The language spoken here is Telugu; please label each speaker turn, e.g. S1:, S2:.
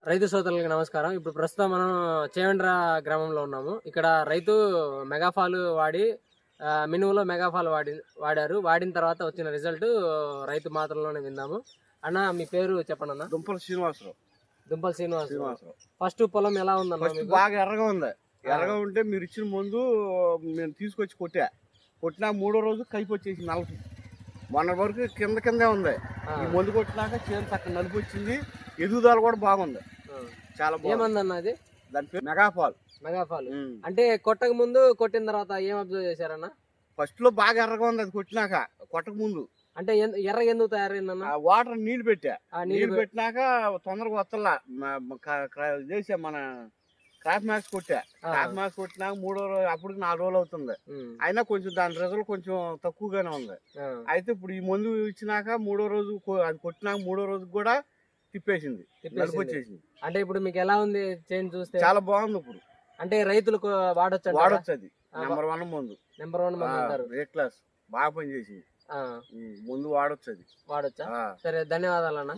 S1: రైతు సోదరులకు నమస్కారం. ఇప్పుడు ప్రస్తుతం మనం చేవెండ్ర గ్రామంలో ఉన్నాము. ఇక్కడ రైతు మెగాఫాల్ వాడి మినుములో మెగాఫాల్ వాడారు. వాడిన తర్వాత వచ్చిన రిజల్ట్ రైతు మాత్రలోనే విందాము. అన్న, మీ పేరు చెప్పండి అన్న.
S2: దుంపల శ్రీనివాసరావు.
S1: దుంపల శ్రీనివాసరావు. ఫస్ట్ పొలం ఎలా ఉందన్న?
S2: బాగా ఎర్రగా ఉంది. ఎర్రగా ఉంటే మీరు ఇచ్చిన ముందు నేను తీసుకొచ్చి కొట్టినా 3వ రోజు కైపు వచ్చేసి నలుపు. మొన్న వరకు కిందే ఉంది. ఈ మందు కొట్టినాక చేను చక్కగా నలుపు వచ్చింది. ఎదుగుదల కూడా బాగుంది. చాలా
S1: ఏమందన్న అది?
S2: దాని పేరు మెగాఫాల్.
S1: మెగాఫాల్ అంటే కొట్టక ముందు కొట్టిన తర్వాత ఏం అబ్జర్వ్ చేశారన్న?
S2: ఫస్ట్ లో బాగా ఎర్రగా ఉంది. అది కొట్టక ముందు
S1: అంటే ఎర్రగా ఎందుకు తయారైందన్న?
S2: వాటర్ నీళ్లు నీళ్లు పెట్టినాక తొందరగా వస్తలా చేసా మన క్రాప్ మ్యాక్స్ క్రాప్ మ్యాక్స్ కొట్టినాక 3వ రోజు అప్పుడు 4 రోజులు అవుతుంది. అయినా కొంచెం దాని రిజల్ట్ కొంచెం తక్కువగానే ఉంది. అయితే ఇప్పుడు ఈ మందు ఇచ్చినాక 3వ రోజు అది కొట్టినాక 3వ రోజు కూడా తిప్పేసింది. వచ్చేసింది.
S1: అంటే ఇప్పుడు మీకు ఎలా ఉంది చేంజ్ చూస్తే?
S2: చాలా బాగుంది. ఇప్పుడు
S1: అంటే రైతులకు వాడొచ్చు.
S2: అది నెంబర్ 1 మందు.
S1: నెంబర్ 1 మందు అంటారు.
S2: ఏ క్లాస్ బాగా పనిచేసింది. ముందు వాడొచ్చు.
S1: సరే, ధన్యవాదాలు అన్న.